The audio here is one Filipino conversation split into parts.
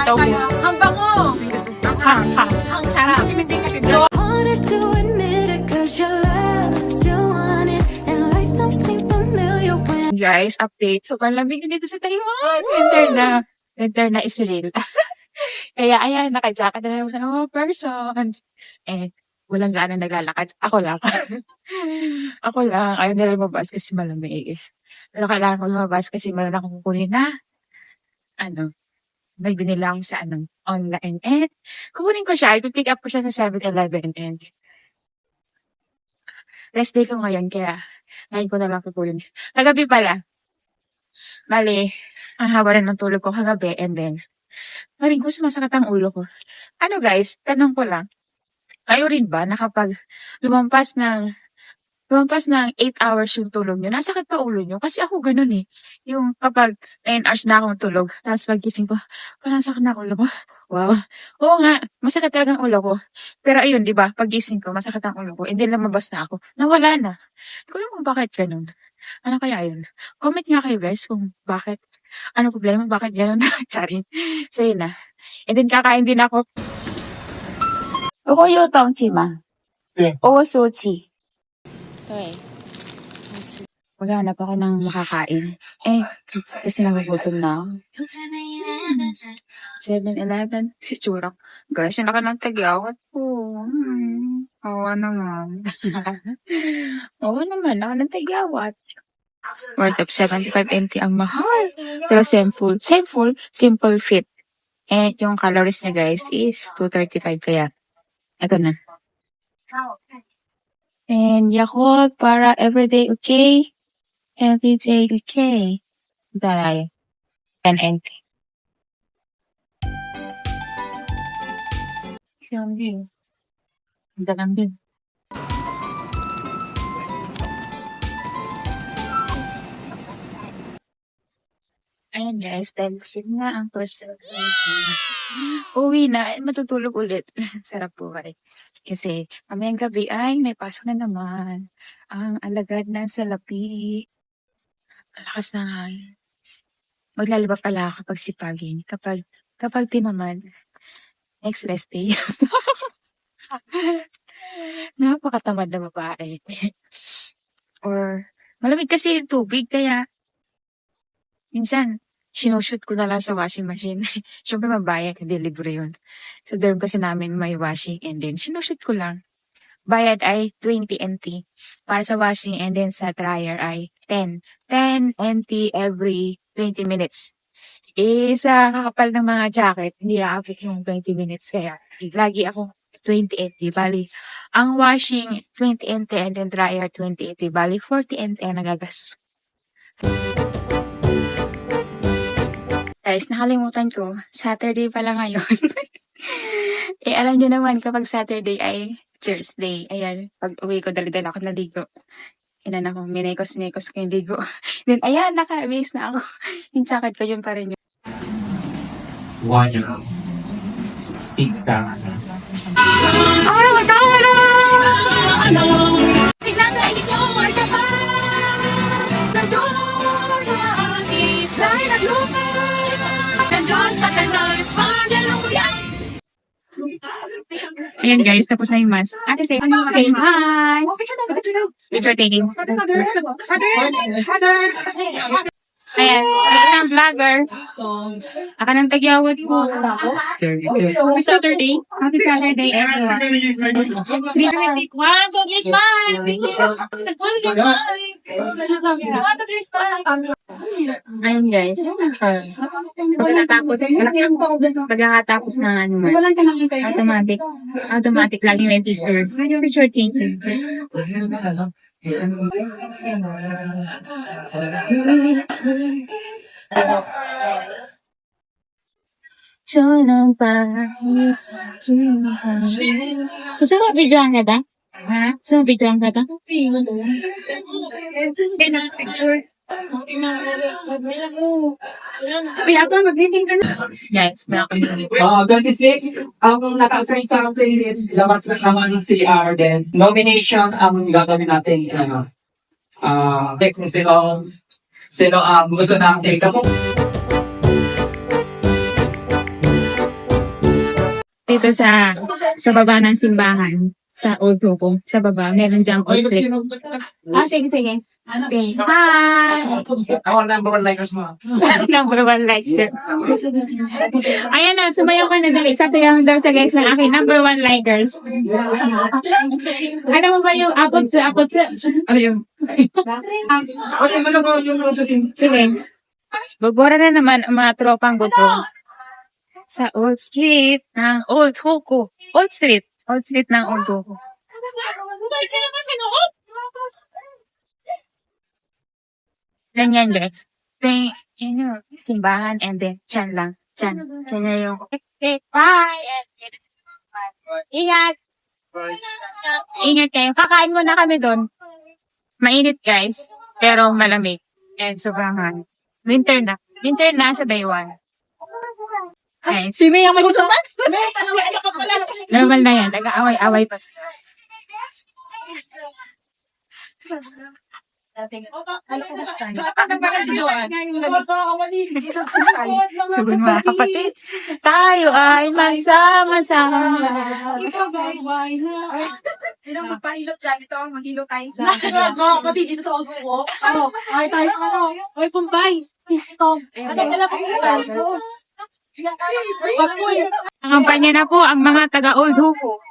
ito. Ang bango! Ang sarap. So, Harder to admit it 'cause your love still want it and life don't seem familiar when guys, update. So, malamig na dito sa Taiwan. Winter na is real. Kaya, ayan, naka-jacket na naman ng person. And, walang gaano naglalakad. Ako lang. Ako lang. Ayaw nila lumabas kasi malamig. Pero kailangan ko lumabas kasi meron akong kukunin na, may binilang sa, online. And, kukunin ko siya. Ipipick up ko siya sa 7-Eleven. And, rest day ko ngayon. Kaya, ngayon ko na lang kukunin. Kagabi pala. Bali, ang haba rin ng tulog ko kagabi. And then, paring ko sumasakit ang ulo ko. Ano guys, tanong ko lang. Kayo rin ba na kapag lumampas ng 8 hours yung tulog nyo, nasakit pa ulo nyo? Kasi ako ganun eh. Yung kapag 9 hours na akong tulog, tapos pagkising ko, parang sakit na ang ulo ko. Wow. Oo nga, masakit talaga ang ulo ko. Pero ayun, di ba, pagkising ko, masakit ang ulo ko. And then lumabas na ako. Nawala na. Hindi ko alam kung bakit ganun. Ano kaya yun? Comment nga kayo guys kung bakit. Ano problema? Bakit ganun? Charing. So yun na. And then kakain din ako. 如果有动机吗？对。我手机。对。Maghanap ako ng makakain. Eh, kasi nagugutom na ako. 7-Eleven. Si Churok. Guys, yung naka ng tagyawat po. Awa naman. Awa naman, naka ng tagyawat. Worth of 75 NT ang mahal. Pero simple, simple fit. And yung calories niya guys is 235 kaya. Ito na. And Yakult para everyday okay. Everyday okay. Dalay. 10 NT. Yung din. Dalang din. Ayan guys, dahil gusto na ang first uwi na, matutulog ulit. Sarap po ba kasi mamayang gabi ay may pasok na naman. Ang alagad ng salapi. Malakas na hangin. Maglalaba pala ako kapag sipagin. Kapag tinaman, next rest day. Napakatamad na babae. Or, malamig kasi yung tubig, kaya minsan, sinushoot ko na lang sa washing machine. Siyempre mabayad, delivery yun. So, dorm kasi namin may washing and then sinushoot ko lang. Bayad ay 20 NT para sa washing and then sa dryer ay 10. 10 NT every 20 minutes. Eh, sa kakapal ng mga jacket, hindi aabot yung 20 minutes. Kaya, lagi ako 20 NT. Bali, ang washing 20 NT and then dryer 20 NT. Bali, 40 NT ang nagagastos. Guys, nakalimutan ko, Saturday pala ngayon. Eh, alam nyo naman, kapag Saturday ay Church Day. Ayan, pag uwi ko, dali-dali ako naligo. Inan ako, minekos-nekos ko yung ligo. Then, ayan, naka-base na ako. Yung jacket ko, yun pa rin yun. 1 euro. 6 ka. Ano, wala! Biglang sa inyo, ay kapag nandun sa aking dahil naglupay. Nandun sa kanal, pag-aluya. Ayan guys, tapos na yung mask. Ate, say hi! Picture taking. Ayan, isang vlogger. Aka ng tagyawad ko. Happy Saturday. Happy Saturday, everyone. 1, 2, 3, smile! 1, 2, 3, smile! Ayun guys. Pagkatapos ng ano mas, automatic lagi na yung t-shirt. Picture taking. Chonong pahis. Gusto mo bigyan ka ta? Ha? Gusto mo bigyan ka ta? Picture. Yes, meron. 26, ang naka-assign sa akin is labas ng naman ng CR, then nomination ang gagawin natin. Kung sino ang gusto natin. Dito sa baba ng simbahan. Sa Old Hopo. Sa baba. Meron diyang old street. Sige, sige. Okay. Hi! Ako number one likers mo. Number one like sir. Ayan na, sumayaw ka na dali. Sasayaw daw ta guys ng aking number one likers. Alam mo ba yung apot sa? Ano yun? Okay, ano ba yung routine? Sige. Babora na naman ang mga tropang bubong. Sa Old Street ng Old Hoco. Old Street ng Old Hoco. Ganyan guys. Simbahan and then chan lang. Chan. Kanya yung bye! Ingat! Ingat kayo. Kakain muna kami doon. Mainit guys. Pero malamig. And sobrang hangin. Winter na. Winter na sa day 1. Guys. Si Mia may gusto ba? Normal na yan. Nag-aaway-away pa sila. Sabi mga kapatid, tayo ay magsama-sama. Sino magpahilot dyan? Ito, maghilot tayo. Mga kapatid, dito sa Old Hoco. Ay, tayo, Ay, Pumpay. Ito. Ano pala po? Nangampanya na po ang mga taga-Old Hopo.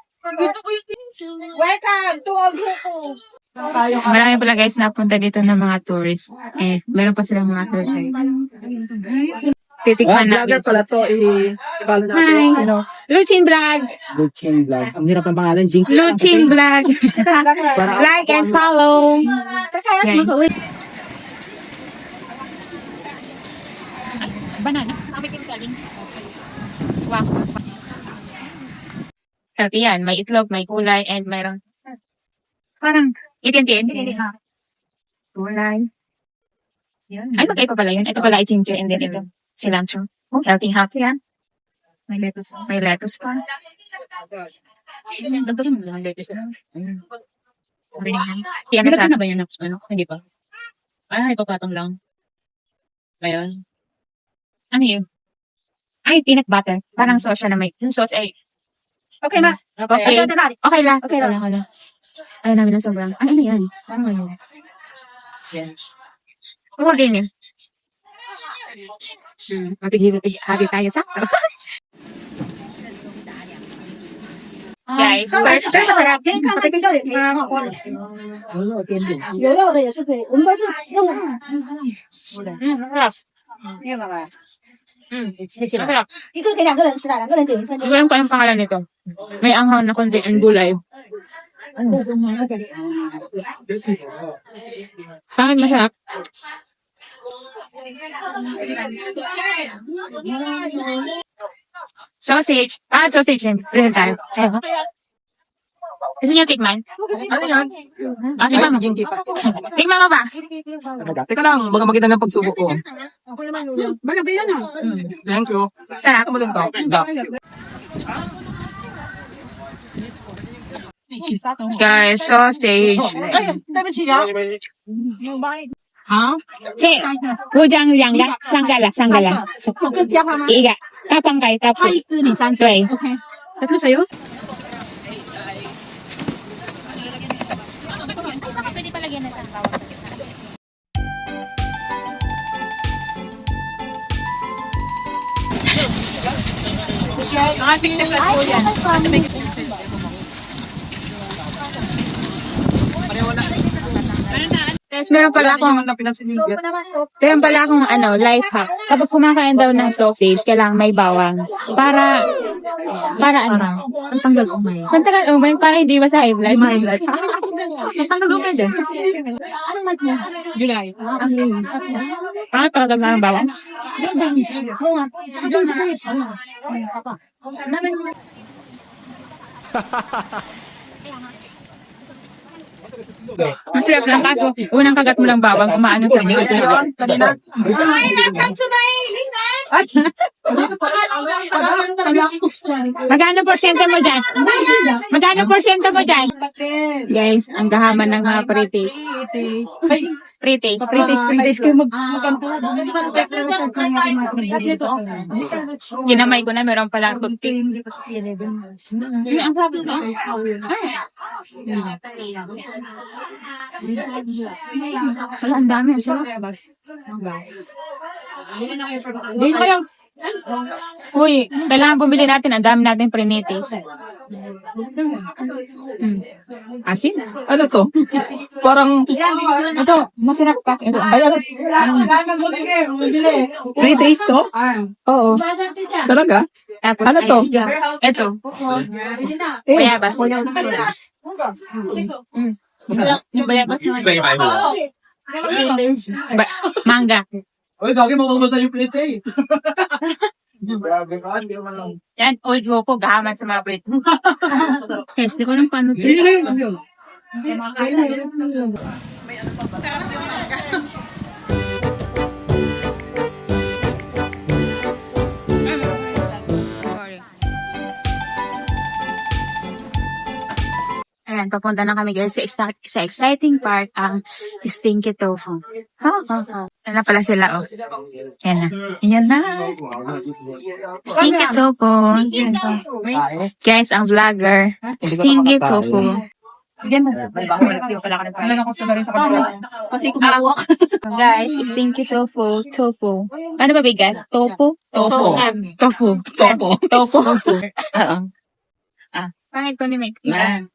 Welcome to Old Hoco. Marami pala guys napunta dito ng mga tourists. Eh, meron pa silang mga tour guide. Titikman natin. Vlogger pala to. I-follow natin. Hi! Sino? Luchin Vlog! Luchin Vlog. Ang hirap ng pangalan. Jinky. Luchin Vlog! Like and follow! Guys. Banana. Kami din saging. Waffle. Healthy yan. May itlog, may kulay, and mayroon parang itin-tin. Kulay. Ay, magkaiba pala yun. Ito pala ay ginger and then ito cilantro. Oh, healthy yan. May lettuce. May lettuce pa. Dagdagan mo lang ang latest na. Yan na siya. na ba yan? Ano? Hindi pa. Ipapatong lang. Ayun. Ano yun? Ay, peanut butter. Parang sauce siya na may. Yung sauce ay. Okay na. Okay. Okay lang. Okay lang. Ayaw namin ng sobrang. Ay, ano yan? Ano yun? Kumagin yun. Hati tayo sakto. Guys, first time. masarap. Patikin ka ulit. Masarap. Iba yung pa yung pangalan nito. May anghang na konti ang gulay. Bakit masarap? Sausage. Sausage din. Real time. Gusto niyo tikman? Ano yan? Tikman mo. Jinky pa. Tikman mo ba? Teka lang. Baka maganda ng pagsubok ko. Magabi yan ah. Thank you. Sarap. Ano mo din to? Daps. Guys, sausage. Sí, bujang yang sanggala. Iga. Tapang kay tapang.对。 Ito sa'yo? Guys, meron pala akong life hack. Kapag kumakain daw ng sausage, kailangan may bawang. Para ano? Tanggal umay. Pantagal umay, para hindi ba sa high blood? Tanggal umay din. Anong mic mo? July. Para ng bawang? Masarap lang kaso, unang kagat mo lang bawang, umaano sa mga. Kanina. Welcome to my business! Magkano porsyento mo dyan? Magkano porsyento mo dyan? Guys, ang gahaman ng mga pre-taste. Pre-taste kayo Ginamay ko na, meron palang cupcake. Ang sabi ko, wala, ang dami. Dito kayo. Uy, kailangan bumili natin. Ang dami natin pre-taste. Asin? Ano to? Parang Ito, masarap pa. Ito. ay ano? Free taste to? Oo. Talaga? Tapos, Ano to? Ito. Eh, Bayabas. Yung bayabas. Mangga. Uy, gagi makuha tayo plate eh. Yan, old ko, gahaman sa mga bread. Yes, di ko lang paano ito. Ayan, papunta na kami guys sa exciting part, ang Stinky Tofu. Yan na pala sila, oh. Yan na. Yan na. Stinky Tofu. Guys, ang vlogger. Stinky Tofu. Kasi kumuha ka. Guys, Stinky Tofu. Tofu. Ano ba guys? Tofu? Tofu. Tofu. Tofu. Tofu. Oo. Pangit ko ni Mike. Yan.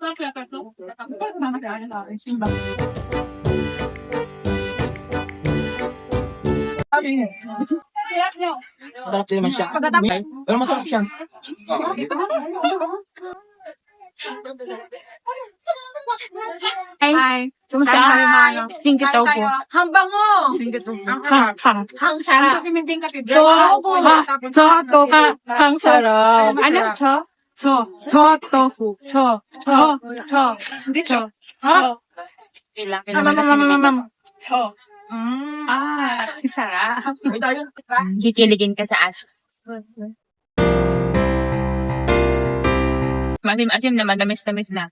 Masarap din naman siya. Pero masarap siya. Ay, kumusta? Stinky Tofu. Hambango! Hang sarap. So, tofu. Hang sarap. Ano? Tofu. Hindi cho. Sarap. Kikiligin ka sa aso. Masim-asim na madamis-tamis na.